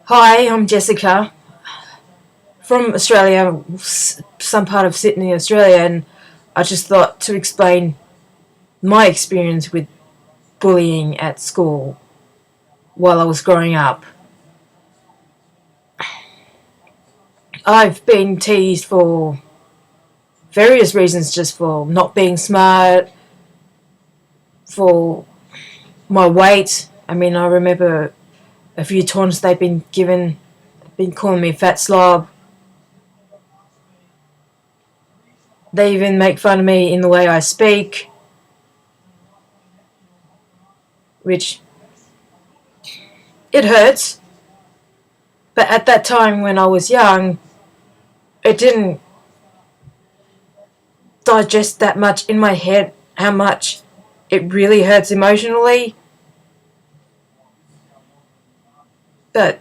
Hi, I'm Jessica from Australia, some part of Sydney, Australia, and I just thought to explain my experience with bullying at school while I was growing up. I've been teased for various reasons, just for not being smart, for my weight. I remember a few taunts they've been calling me fat slob. They even make fun of me in the way I speak, which it hurts. But at that time when I was young, it didn't digest that much in my head how much it really hurts emotionally. But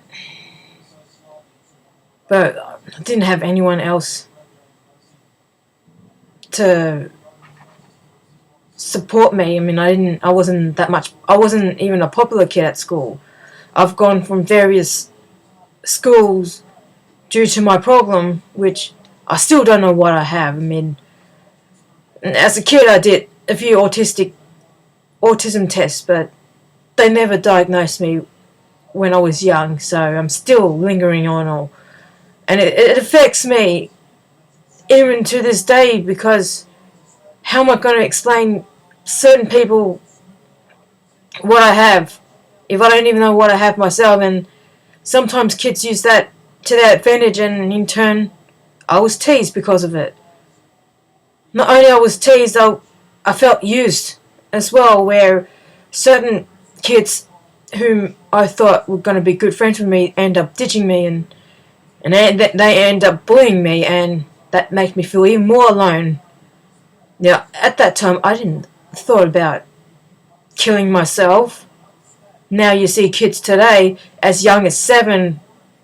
I didn't have anyone else to support me. I wasn't even a popular kid at school. I've gone from various schools due to my problem, which I still don't know what I have. As a kid I did a few autism tests, but they never diagnosed me when I was young, so I'm still lingering on all, and it affects me even to this day, because how am I going to explain certain people what I have if I don't even know what I have myself? And sometimes kids use that to their advantage, and in turn I was teased because of it. Not only I was teased, I felt used as well, where certain kids whom I thought were going to be good friends with me end up ditching me, and they end up bullying me, and that makes me feel even more alone. Now, at that time, I didn't thought about killing myself. Now you see kids today, as young as 7,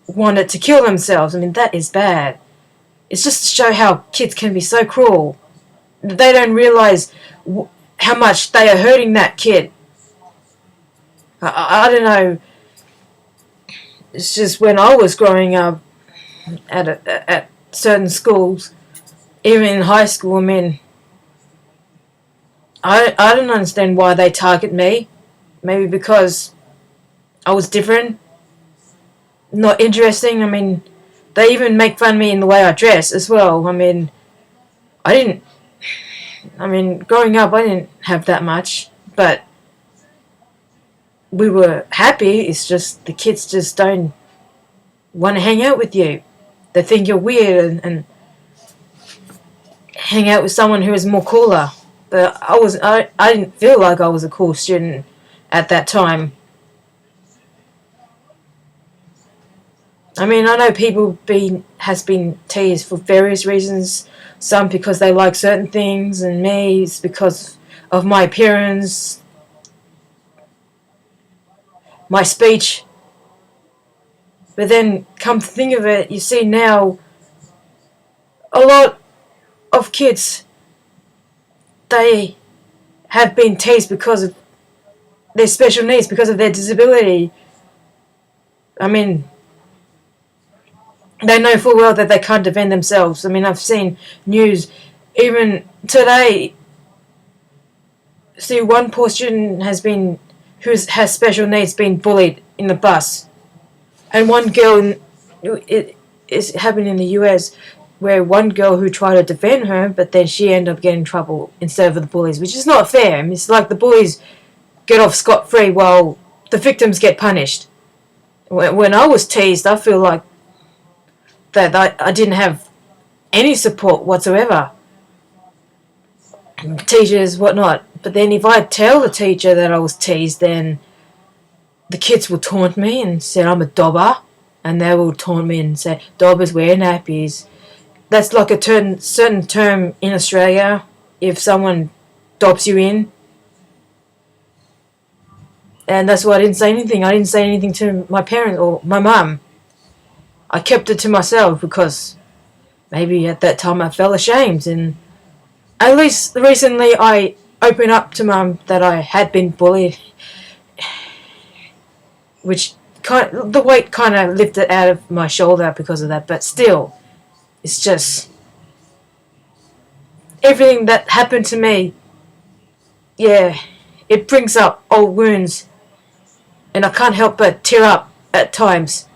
wanted to kill themselves. That is bad. It's just to show how kids can be so cruel. They don't realize how much they are hurting that kid. I don't know. It's just when I was growing up at certain schools, even in high school, I don't understand why they target me. Maybe because I was different, not interesting. They even make fun of me in the way I dress as well. I didn't. Growing up, I didn't have that much, but we were happy. It's just the kids just don't want to hang out with you. They think you're weird and hang out with someone who is more cooler. But I didn't feel like I was a cool student at that time. I know people has been teased for various reasons. Some because they like certain things, and me it's because of my appearance, my speech. But then, come to think of it, you see now a lot of kids, they have been teased because of their special needs, because of their disability. I mean, they know full well that they can't defend themselves. I've seen news even today. See, one poor student who has special needs been bullied in the bus, and one girl, it's happened in the US, where one girl who tried to defend her, but then she ended up getting in trouble instead of the bullies, which is not fair. It's like the bullies get off scot-free while the victims get punished. When I was teased, I feel like that I didn't have any support whatsoever. Teachers, whatnot. But then if I tell the teacher that I was teased, then the kids will taunt me and say I'm a dobber, and they will taunt me and say dobbers wear nappies. That's like a certain term in Australia. If someone dobs you in, and that's why I didn't say anything. I didn't say anything to my parents or my mum. I kept it to myself because maybe at that time I felt ashamed, and at least recently I opened up to mum that I had been bullied, which the weight kind of lifted out of my shoulder because of that. But still, it's just everything that happened to me. Yeah, it brings up old wounds, and I can't help but tear up at times.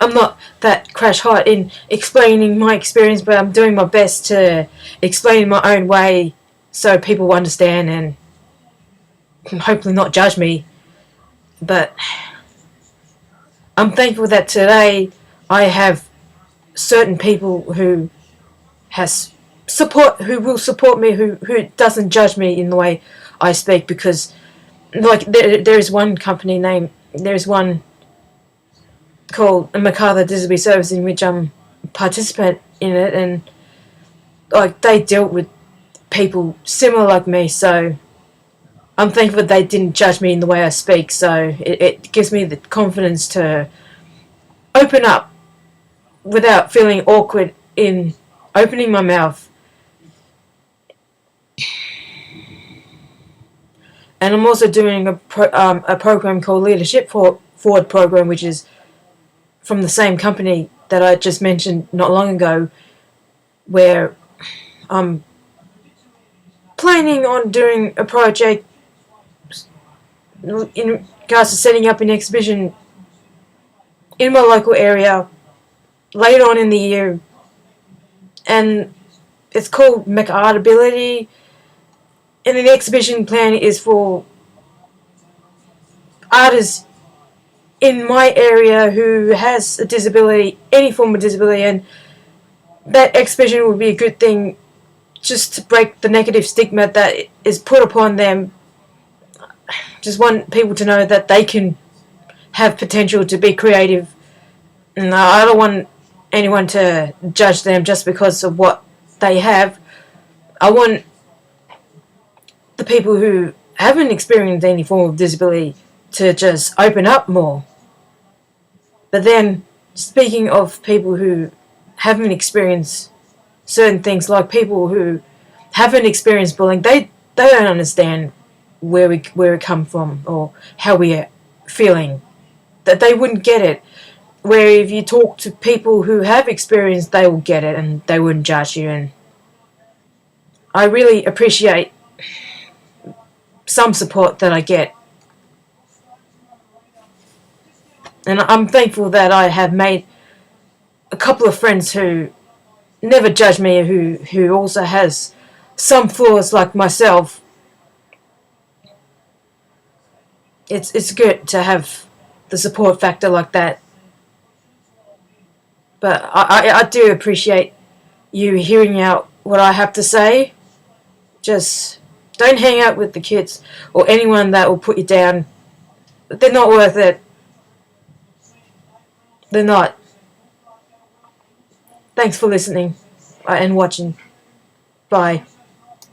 I'm not that crash hot in explaining my experience, but I'm doing my best to explain in my own way so people understand and hopefully not judge me. But I'm thankful that today I have certain people who will support me, who doesn't judge me in the way I speak, because like there's one called MacArthur Disability Service in which I'm a participant in it, and like they dealt with people similar like me, so I'm thankful that they didn't judge me in the way I speak, so it gives me the confidence to open up without feeling awkward in opening my mouth. And I'm also doing a program called Leadership Forward program, which is from the same company that I just mentioned not long ago, where I'm planning on doing a project in regards to setting up an exhibition in my local area later on in the year, and it's called MacArtability, and the exhibition plan is for artists in my area who has a disability, any form of disability, and that exhibition would be a good thing just to break the negative stigma that is put upon them. Just want people to know that they can have potential to be creative, and I don't want anyone to judge them just because of what they have. I want the people who haven't experienced any form of disability to just open up more. But then, speaking of people who haven't experienced certain things, like people who haven't experienced bullying, they don't understand where we come from or how we are feeling. That they wouldn't get it. Where if you talk to people who have experienced, they will get it and they wouldn't judge you. And I really appreciate some support that I get. And I'm thankful that I have made a couple of friends who never judge me, who also has some flaws like myself. It's good to have the support factor like that. But I do appreciate you hearing out what I have to say. Just don't hang out with the kids or anyone that will put you down. They're not worth it. They're not. Thanks for listening and watching. Bye.